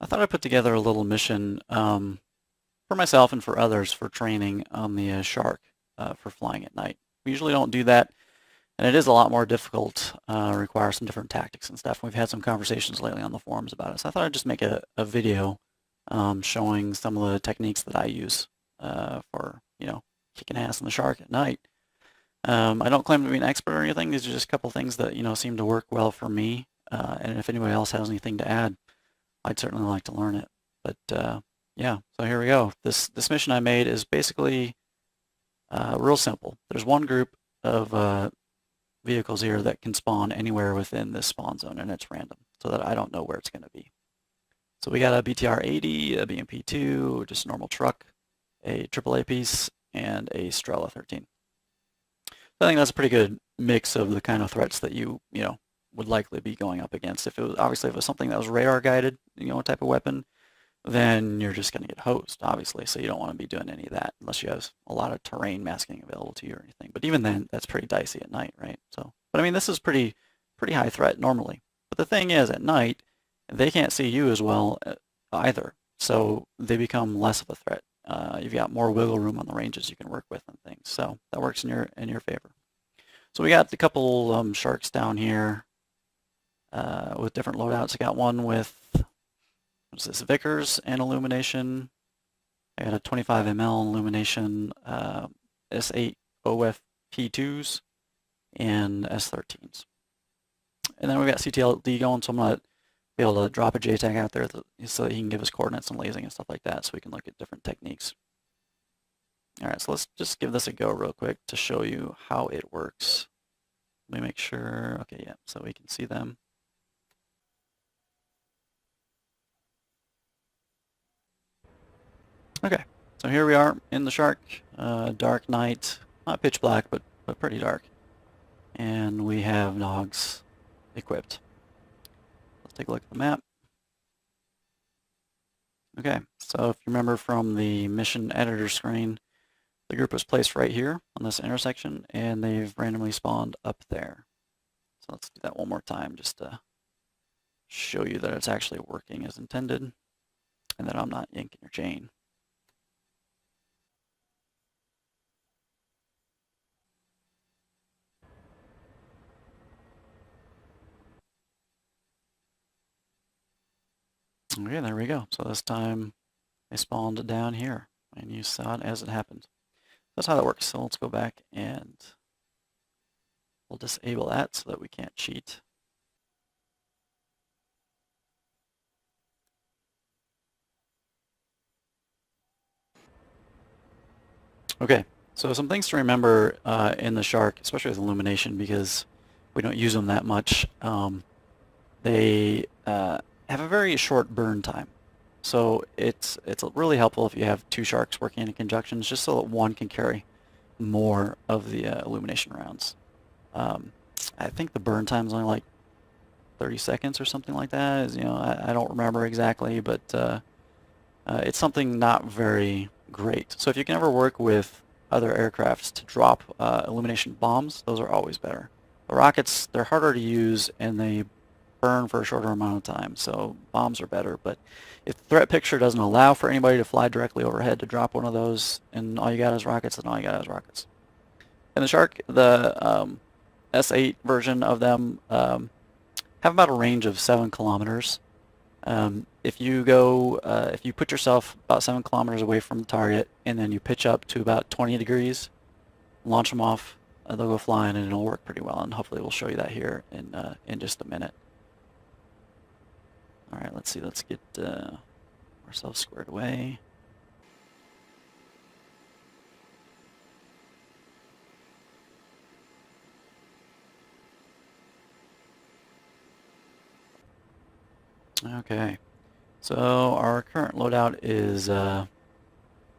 I thought I'd put together a little mission for myself and for others for training on the Shark for flying at night. We usually don't do that, and it is a lot more difficult, requires some different tactics and stuff. We've had some conversations lately on the forums about it, so I thought I'd just make a video showing some of the techniques that I use for, kicking ass in the Shark at night. I don't claim to be an expert or anything. These are just a couple things that, seem to work well for me. And if anybody else has anything to add, I'd certainly like to learn it. But yeah, so here we go. This mission I made is basically real simple. There's one group of vehicles here that can spawn anywhere within this spawn zone, and it's random, so that I don't know where it's going to be. So we got a BTR-80, a BMP-2, just a normal truck, a AAA piece, and a Strela 13. I think that's a pretty good mix of the kind of threats that you would likely be going up against. If it was obviously if it was something that was radar guided, type of weapon, then you're just going to get hosed, obviously. So you don't want to be doing any of that unless you have a lot of terrain masking available to you or anything. But even then, that's pretty dicey at night, right? So, but I mean, this is pretty high threat normally. But the thing is, at night, they can't see you as well either, so they become less of a threat. You've got more wiggle room on the ranges you can work with and things, so that works in your favor. So we got a couple sharks down here with different loadouts. I got one with what's this, Vickers and illumination. I got a 25 ml illumination, S8 OFP2s and S13s. And then we got CTLD going, so I'm going to be able to drop a JTAG out there so that he can give us coordinates and lasing and stuff like that, so we can look at different techniques. All right, so let's just give this a go real quick to show you how it works. Let me make sure, okay, yeah, so we can see them. Okay, so here we are in the Shark, dark night, not pitch black, but pretty dark. And we have Nogs equipped. Let's take a look at the map. Okay, so if you remember from the mission editor screen, the group was placed right here on this intersection, and they've randomly spawned up there. So let's do that one more time just to show you that it's actually working as intended, and that I'm not yanking your chain. Okay, there we go. So this time they spawned down here, and you saw it as it happened. That's how that works. So let's go back and we'll disable that so that we can't cheat. Okay, so some things to remember in the Shark, especially with illumination, because we don't use them that much. They have a very short burn time. So it's really helpful if you have two Sharks working in conjunction, just so that one can carry more of the illumination rounds. I think the burn time is only like 30 seconds or something like that. I don't remember exactly, but it's something not very great. So if you can ever work with other aircrafts to drop illumination bombs, those are always better. The rockets, they're harder to use and they burn for a shorter amount of time, so bombs are better. But if the threat picture doesn't allow for anybody to fly directly overhead to drop one of those and all you got is rockets, then all you got is rockets. And the Shark, the S8 version of them have about a range of 7 kilometers. If you put yourself about 7 kilometers away from the target and then you pitch up to about 20 degrees, launch them off, they'll go flying and it'll work pretty well. And hopefully we'll show you that here in just a minute. All right, let's see. Let's get ourselves squared away. Okay, so our current loadout is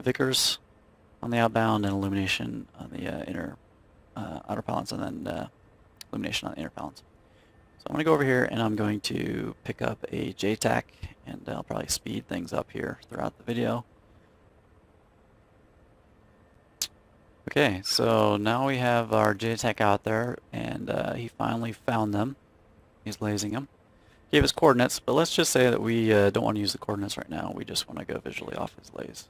Vickers on the outbound and illumination on the outer pylons, and then illumination on the inner pylons. So I'm going to go over here and I'm going to pick up a JTAC, and I'll probably speed things up here throughout the video. Okay, so now we have our JTAC out there, and he finally found them. He's lasing them. gave us coordinates, but let's just say that we don't want to use the coordinates right now. We just want to go visually off his lays.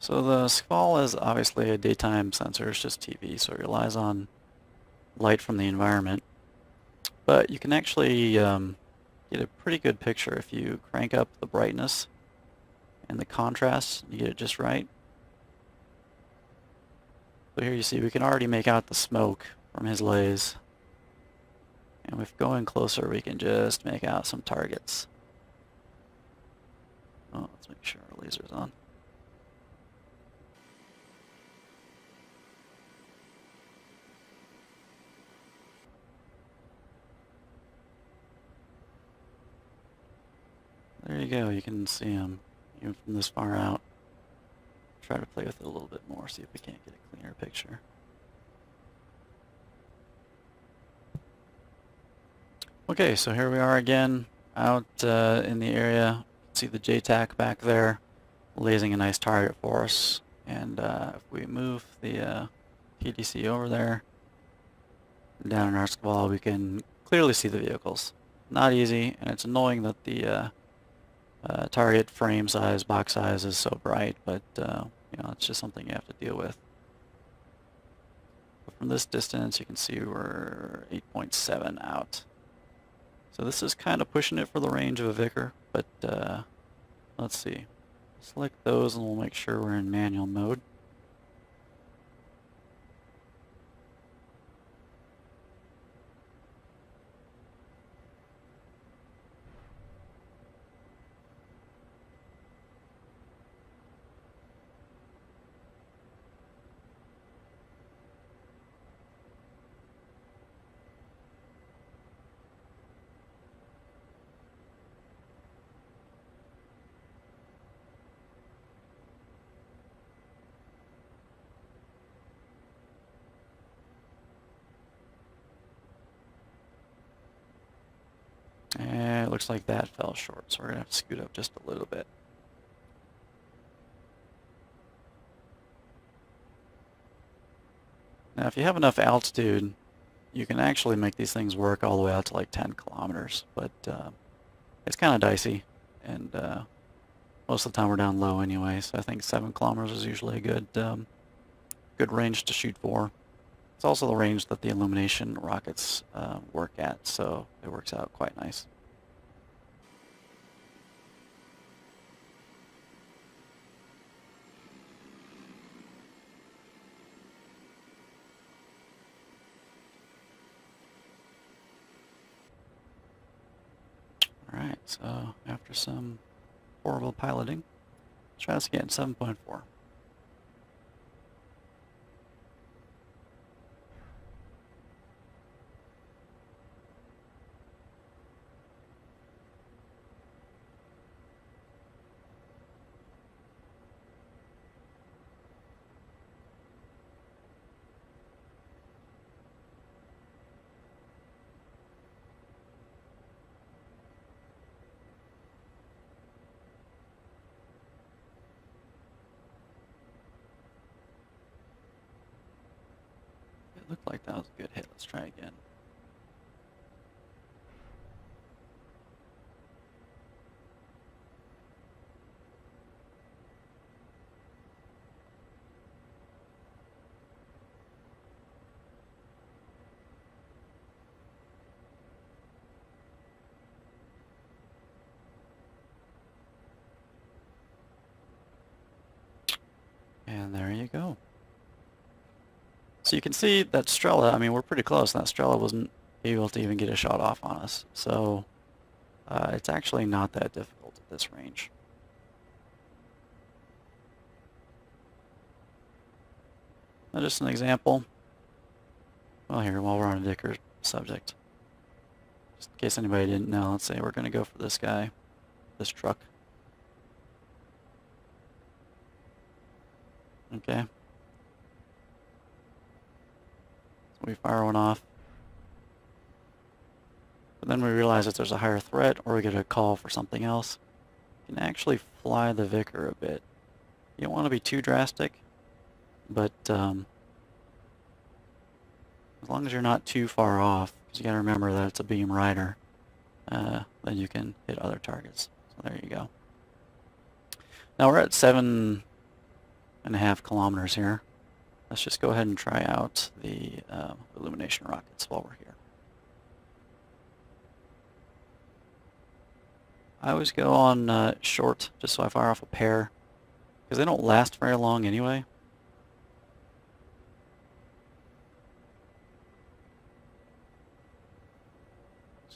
So the squall is obviously a daytime sensor, it's just TV, so it relies on light from the environment. But you can actually get a pretty good picture if you crank up the brightness and the contrast, you get it just right. So here you see we can already make out the smoke from his lays. And with going closer, we can just make out some targets. Oh, let's make sure our laser's on. There you go, you can see him even from this far out. Try to play with it a little bit more, see if we can't get a cleaner picture. Okay, so here we are again out in the area. See the JTAC back there, lasing a nice target for us. And if we move the PDC over there, down in our squall, we can clearly see the vehicles. Not easy, and it's annoying that the target frame size, box size is so bright, but you know, it's just something you have to deal with. But from this distance, you can see we're 8.7 out. So this is kind of pushing it for the range of a Vickr, but let's see. Select those and we'll make sure we're in manual mode. And it looks like that fell short, so we're going to have to scoot up just a little bit. Now, if you have enough altitude, you can actually make these things work all the way out to like 10 kilometers, but it's kind of dicey, and most of the time we're down low anyway, so I think 7 kilometers is usually a good range to shoot for. It's also the range that the illumination rockets work at, so it works out quite nice. Alright, so after some horrible piloting, let's try this again, 7.4. It looked like that was a good hit. Let's try again. And there you go. So you can see that Strela, I mean, we're pretty close. That Strela wasn't able to even get a shot off on us. So it's actually not that difficult at this range. Now just an example. Well, here, while we're on a Vickr subject, just in case anybody didn't know, let's say we're going to go for this guy, this truck. Okay. So we fire one off. But then we realize that there's a higher threat, or we get a call for something else. you can actually fly the Vicar a bit. You don't want to be too drastic, but as long as you're not too far off, because you got to remember that it's a beam rider, then you can hit other targets. So there you go. Now we're at 7.5 kilometers here. Let's just go ahead and try out the illumination rockets while we're here. I always go on short, just so I fire off a pair, because they don't last very long anyway.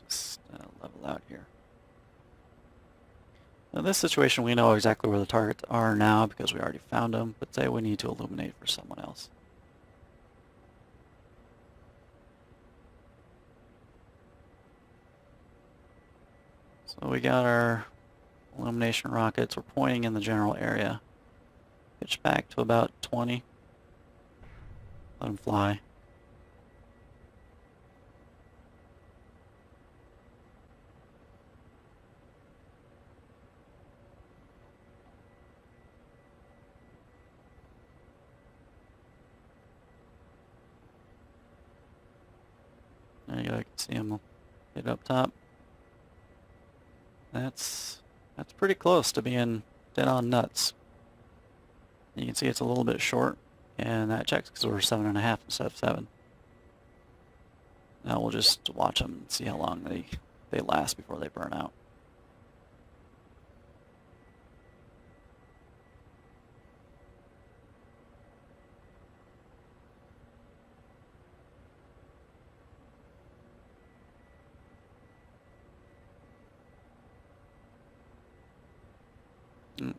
Just level out here. Now in this situation, we know exactly where the targets are now because we already found them, but say we need to illuminate for someone else. So we got our illumination rockets. We're pointing in the general area. Pitch back to about 20. Let them fly. There you go, you can see them hit up top. That's pretty close to being dead on nuts. You can see it's a little bit short, and that checks because we're 7.5 instead of 7. Now we'll just watch them and see how long they last before they burn out.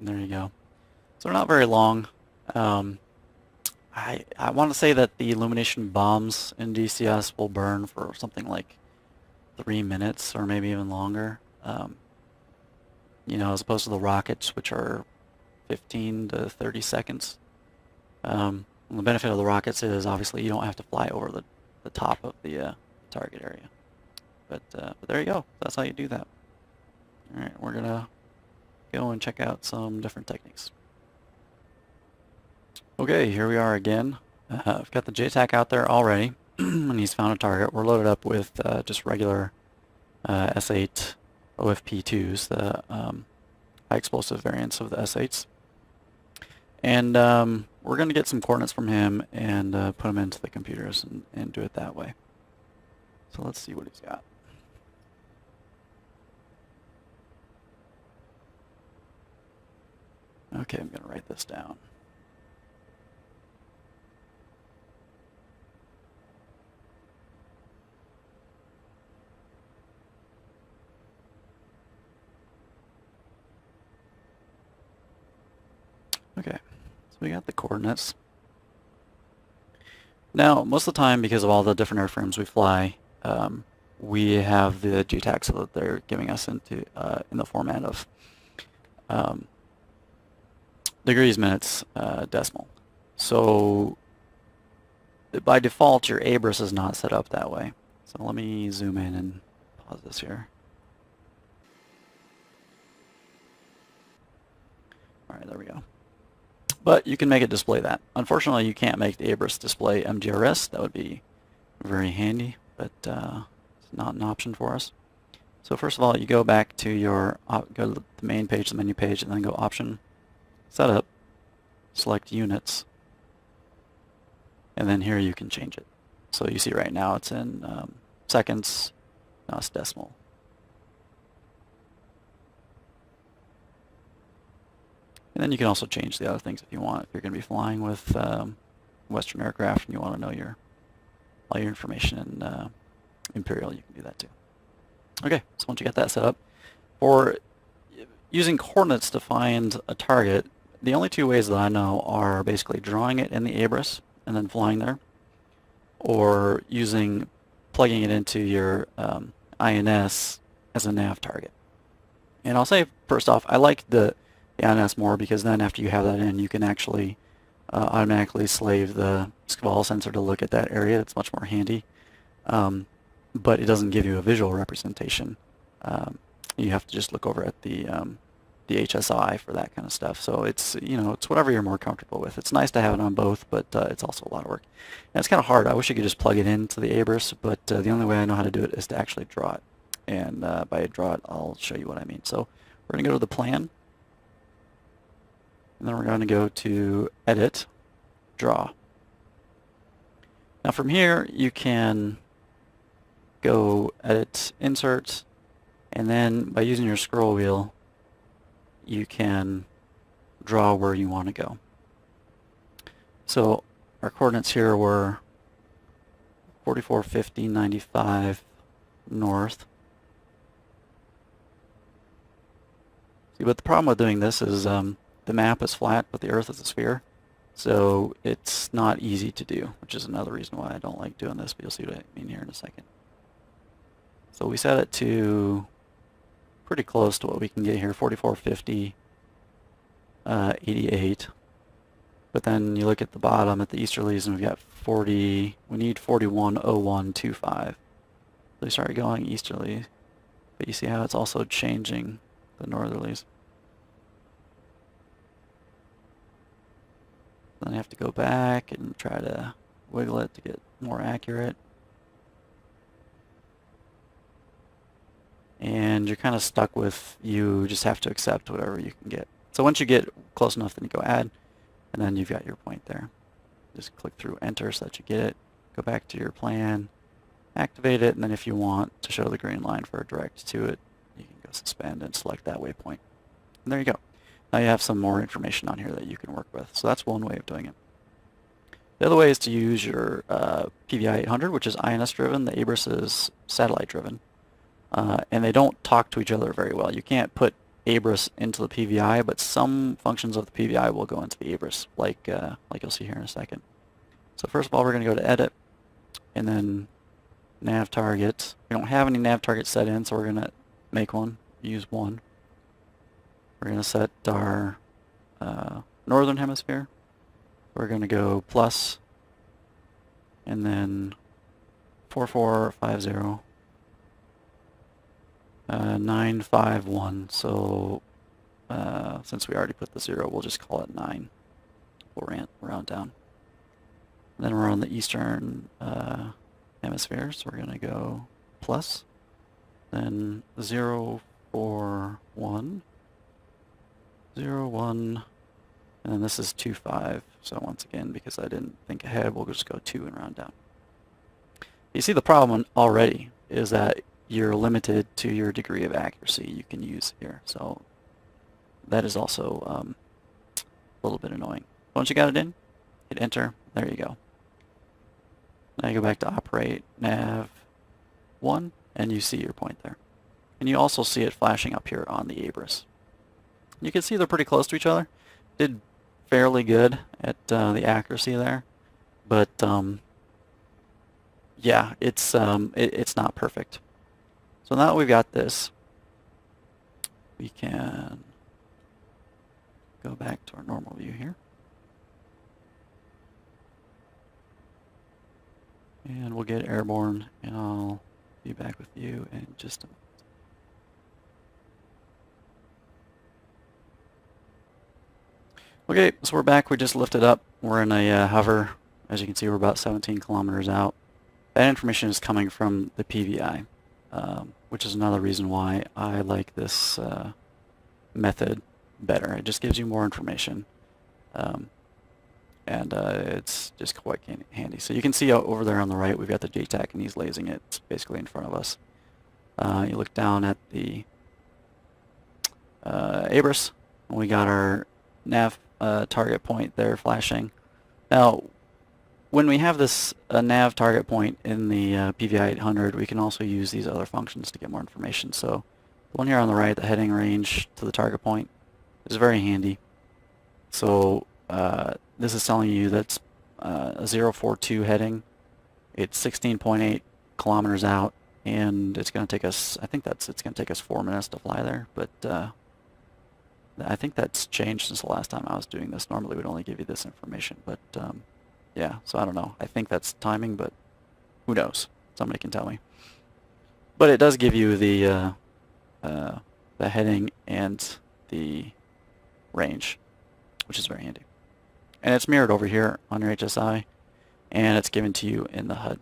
There you go. So they're not very long. I want to say that the illumination bombs in DCS will burn for something like 3 minutes or maybe even longer. You know, as opposed to the rockets, which are 15 to 30 seconds. The benefit of the rockets is obviously you don't have to fly over the top of the target area. But there you go. That's how you do that. All right, we're gonna go and check out some different techniques. Okay, here we are again. I've got the JTAC out there already, and he's found a target. We're loaded up with just regular S8 OFP2s, the high explosive variants of the S8s. And we're going to get some coordinates from him and put them into the computers and do it that way. So let's see what he's got. Okay, I'm going to write this down. Okay, so we got the coordinates. Now, most of the time, because of all the different airframes we fly, we have the JTAC so that they're giving us into in the format of degrees, minutes, decimal. So by default, your ABRIS is not set up that way. So let me zoom in and pause this here. All right, there we go. But you can make it display that. Unfortunately, you can't make the ABRIS display MGRS. That would be very handy, but it's not an option for us. So first of all, you go back to your, go to the main page, the menu page, and then go Option, Setup, select Units, and then here you can change it. So you see right now it's in seconds, now it's decimal. And then you can also change the other things if you want. If you're going to be flying with Western aircraft and you want to know all your information in Imperial, you can do that too. Okay, so once you get that set up, for using coordinates to find a target, the only two ways that I know are basically drawing it in the ABRIS and then flying there, or plugging it into your INS as a nav target. And I'll say first off, I like the INS more because then after you have that in, you can actually automatically slave the SCVAL sensor to look at that area. It's much more handy, but it doesn't give you a visual representation. You have to just look over at the the HSI for that kind of stuff. So it's, it's whatever you're more comfortable with. It's nice to have it on both, but it's also a lot of work. And it's kind of hard. I wish you could just plug it into the Abris, but the only way I know how to do it is to actually draw it. And by draw it, I'll show you what I mean. So we're going to go to the plan, and then we're going to go to Edit, Draw. Now from here, you can go Edit, Insert, and then by using your scroll wheel, you can draw where you want to go. So our coordinates here were 44, 50, 95 north. See, but the problem with doing this is the map is flat, but the Earth is a sphere. So it's not easy to do, which is another reason why I don't like doing this, but you'll see what I mean here in a second. So we set it to pretty close to what we can get here, 44, 50, 88. But then you look at the bottom at the easterlies and we've got 40, we need 410125. So we start going easterly, but you see how it's also changing the northerlies. Then I have to go back and try to wiggle it to get more accurate. And you're kind of stuck with, you just have to accept whatever you can get. So once you get close enough, then you go add, and then you've got your point there. Just click through enter so that you get it. Go back to your plan, activate it, and then if you want to show the green line for a direct to it, you can go suspend and select that waypoint. And there you go. Now you have some more information on here that you can work with. So that's one way of doing it. The other way is to use your PVI 800, which is INS driven. The Abris is satellite driven. And they don't talk to each other very well. You can't put Abris into the PVI, but some functions of the PVI will go into the Abris, like you'll see here in a second. So first of all, we're going to go to Edit, and then Nav Target. We don't have any Nav Targets set in, so we're going to make one, use one. We're going to set our northern hemisphere. We're going to go plus, and then 4450. 951, so since we already put the 0, we'll just call it 9. We'll round down. And then we're on the eastern hemisphere, so we're going to go plus, then 0, 4, 1, 0, 1, and then this is 2, 5. So once again, because I didn't think ahead, we'll just go 2 and round down. You see the problem already is that you're limited to your degree of accuracy you can use here. So that is also a little bit annoying. Once you got it in, hit enter. There you go. Now you go back to operate nav 1 and you see your point there. And you also see it flashing up here on the Abris. You can see they're pretty close to each other. Did fairly good at the accuracy there, but yeah, it's not perfect. So now that we've got this, we can go back to our normal view here. And we'll get airborne, and I'll be back with you in just a moment. Okay, so we're back. We just lifted up. We're in a hover. As you can see, we're about 17 kilometers out. That information is coming from the PVI. Which is another reason why I like this method better. It just gives you more information, and it's just quite handy. So you can see over there on the right, we've got the JTAC, and he's lasing it. It's basically in front of us. You look down at the Abris, and we got our nav target point there flashing. Now, when we have this nav target point in the PVI 800, we can also use these other functions to get more information. So the one here on the right, the heading range to the target point, is very handy. So this is telling you that's a 042 heading. It's 16.8 kilometers out, and it's going to take us, I think it's going to take us 4 minutes to fly there, but I think that's changed since the last time I was doing this. Normally we'd only give you this information, but yeah, so I don't know. I think that's timing, but who knows? Somebody can tell me. But it does give you the heading and the range, which is very handy. And it's mirrored over here on your HSI, and it's given to you in the HUD.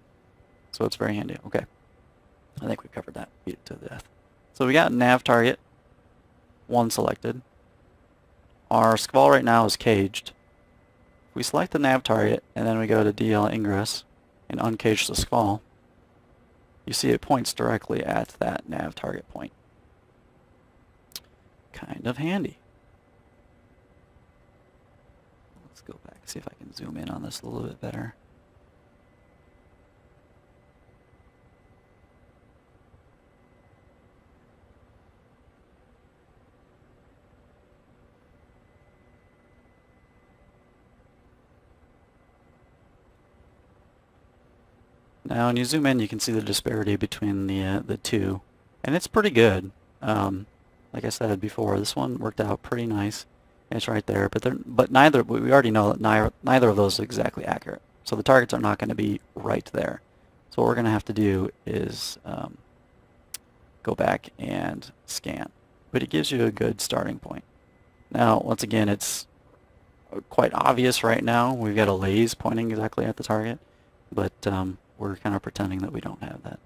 So it's very handy. Okay. I think we covered that. Beat it to death. So we got nav target 1 selected. Our squall right now is caged. We select the nav target and then we go to DL ingress and uncage the squall. You see it points directly at that nav target point. Kind of handy. Let's go back, see if I can zoom in on this a little bit better. Now when you zoom in, you can see the disparity between the two, and it's pretty good. Like I said before, this one worked out pretty nice. It's right there, but neither, we already know that neither of those is exactly accurate. So the targets are not going to be right there. So what we're going to have to do is go back and scan. But it gives you a good starting point. Now, once again, it's quite obvious right now. We've got a laze pointing exactly at the target, but we're kind of pretending that we don't have that.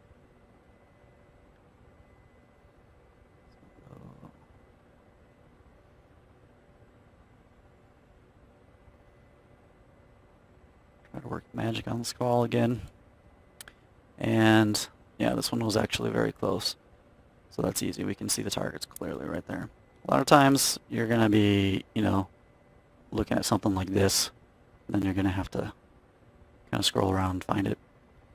Try to work magic on the squall again. And yeah, this one was actually very close. So that's easy. We can see the targets clearly right there. A lot of times you're going to be, looking at something like this, and then you're going to have to kind of scroll around and find it.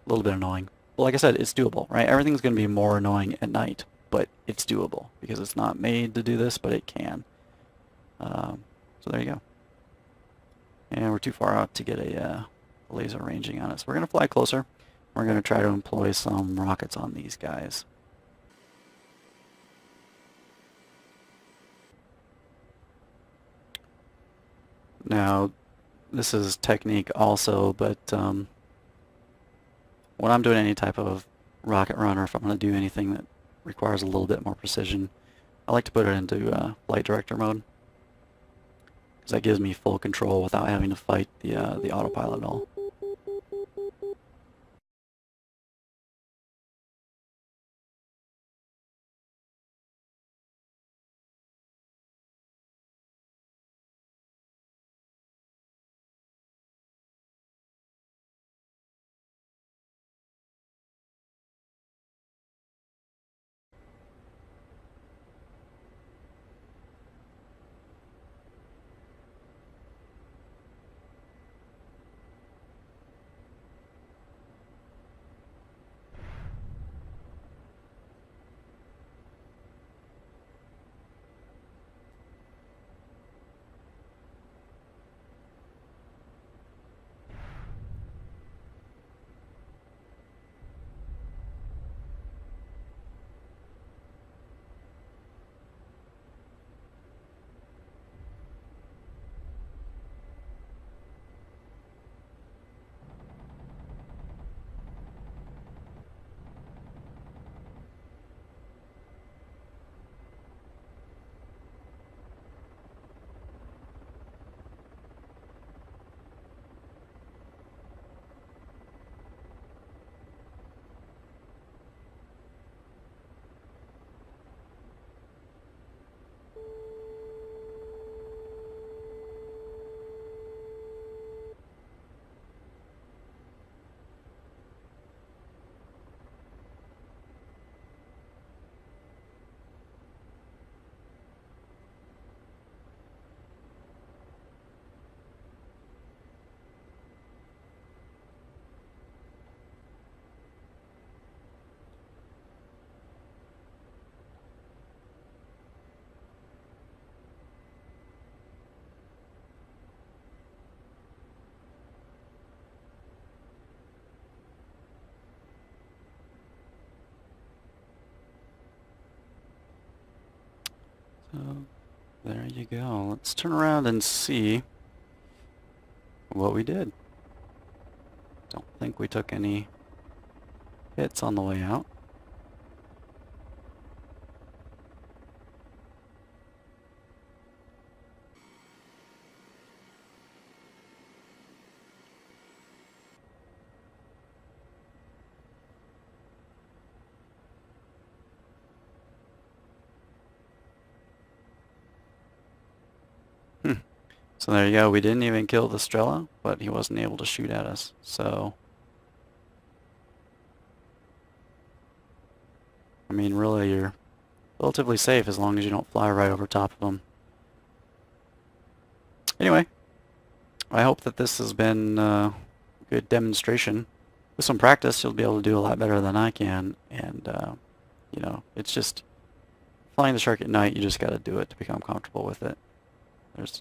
A little bit annoying. But like I said, it's doable, right? Everything's going to be more annoying at night, but it's doable because it's not made to do this, but it can. So there you go. And we're too far out to get a laser ranging on us. We're going to fly closer. We're going to try to employ some rockets on these guys. Now, this is technique also, but when I'm doing any type of rocket run, or if I'm going to do anything that requires a little bit more precision, I like to put it into flight director mode, because that gives me full control without having to fight the autopilot at all. So there you go. Let's turn around and see what we did. Don't think we took any hits on the way out. So there you go. We didn't even kill the Strela, but he wasn't able to shoot at us. So, I mean, really, you're relatively safe as long as you don't fly right over top of him. Anyway, I hope that this has been a good demonstration. With some practice, you'll be able to do a lot better than I can. And, you know, it's just flying the Shark at night, you just got to do it to become comfortable with it. There's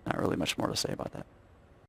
not really much more to say about that.